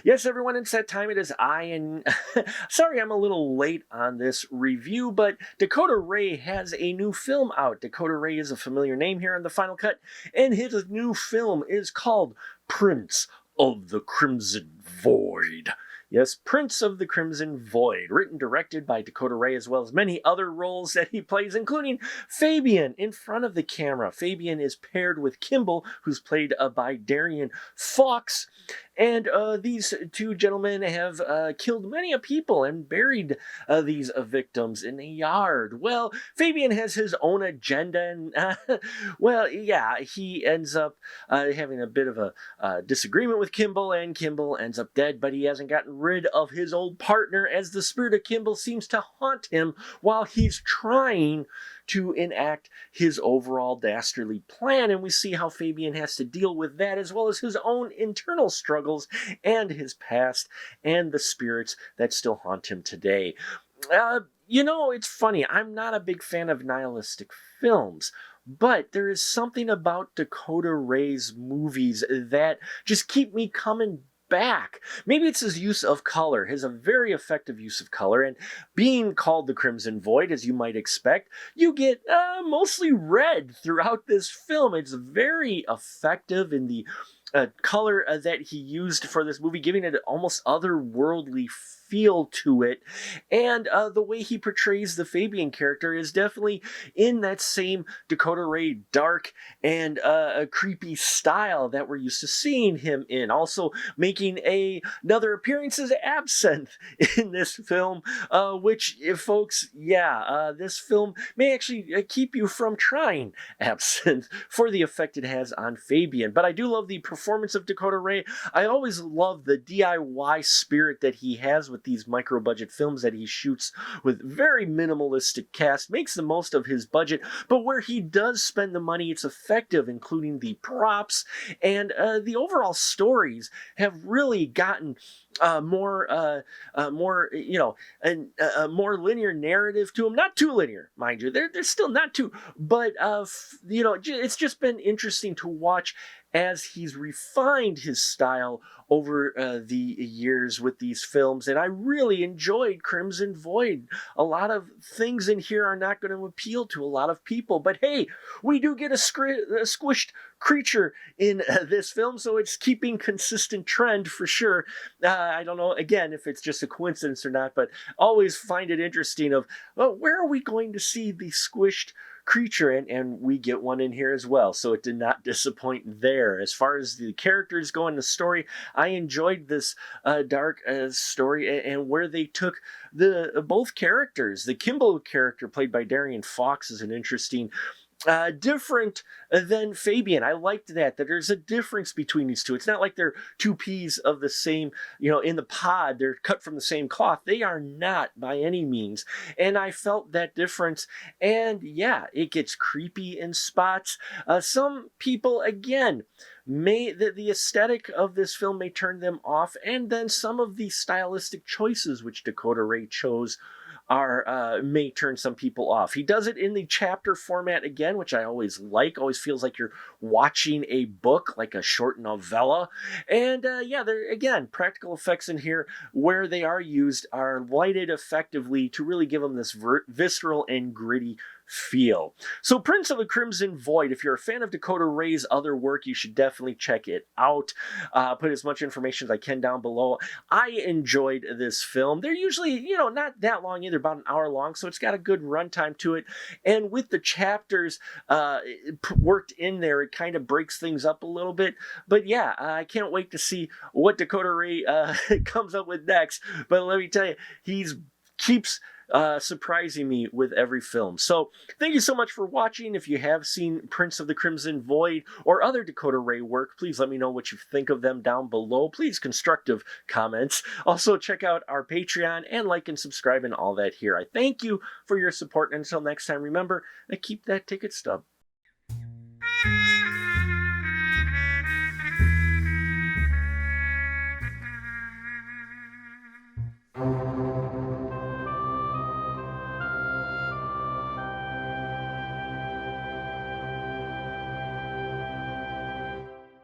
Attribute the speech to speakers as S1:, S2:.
S1: Yes, everyone, it's that time. It is I, and sorry I'm a little late on this review, but Dakota Ray has a new film out. Dakota Ray is a familiar name here on the Final Cut, and his new film is called Prince of the Crimson Void. Yes, Prince of the Crimson Void, written, directed by Dakota Ray, as well as many other roles that he plays, including Fabian in front of the camera. Fabian is paired with Kimball, who's played by Darian Fox. And these two gentlemen have killed many a people and buried these victims in a yard. Well, Fabian has his own agenda, and well, yeah, he ends up having a bit of a disagreement with Kimball, and Kimball ends up dead, but he hasn't gotten rid of his old partner, as the spirit of Kimball seems to haunt him while he's trying to enact his overall dastardly plan, and we see how Fabian has to deal with that, as well as his own internal struggles and his past and the spirits that still haunt him today. It's funny, I'm not a big fan of nihilistic films, but there is something about Dakota Ray's movies that just keep me coming back. Maybe it's his use of color, his a very effective use of color, and being called the Crimson Void, as you might expect, you get mostly red throughout this film. It's very effective in the color that he used for this movie, giving it an almost otherworldly feel to it, and the way he portrays the Fabian character is definitely in that same Dakota Ray dark and creepy style that we're used to seeing him in. Also making another appearance as Absinthe in this film, which, folks, this film may actually keep you from trying Absinthe for the effect it has on Fabian. But I do love the performance of Dakota Ray. I always love the DIY spirit that he has with these micro-budget films that he shoots with very minimalistic cast, makes the most of his budget, but where he does spend the money, it's effective, including the props, and the overall stories have really gotten more linear narrative to them. Not too linear, mind you. They're still not too, but it's just been interesting to watch as he's refined his style over the years with these films. And I really enjoyed Crimson Void. A lot of things in here are not going to appeal to a lot of people, but hey, we do get a squished creature in this film, so it's keeping consistent trend for sure. I don't know, again, if it's just a coincidence or not, but always find it interesting of, well, where are we going to see the squished creature, and we get one in here as well, so it did not disappoint there. As far as the characters go in the story, I enjoyed this dark story and where they took the both characters. The Kimball character, played by Darian Fox, is an interesting different than Fabian. I liked that there's a difference between these two. It's not like they're two peas of the same, in the pod, they're cut from the same cloth. They are not by any means. And I felt that difference. And yeah, it gets creepy in spots. Some people, again, the aesthetic of this film may turn them off, and then some of the stylistic choices which Dakota Ray chose may turn some people off. He does it in the chapter format again, which I always like. Always feels like you're watching a book, like a short novella. And there again, practical effects in here where they are used are lighted effectively to really give them this visceral and gritty feel. So Prince of the Crimson Void, if you're a fan of Dakota Ray's other work, you should definitely check it out. Put as much information as I can down below. I enjoyed this film. They're usually, not that long either, about an hour long, so it's got a good runtime to it. And with the chapters worked in there, it kind of breaks things up a little bit. But yeah, I can't wait to see what Dakota Ray comes up with next. But let me tell you, keeps surprising me with every film. So thank you so much for watching. If you have seen Prince of the Crimson Void or other Dakota Ray work, please let me know what you think of them down below. Please, constructive comments. Also, check out our Patreon and like and subscribe and all that here. I thank you for your support. And until next time, remember, keep that ticket stub.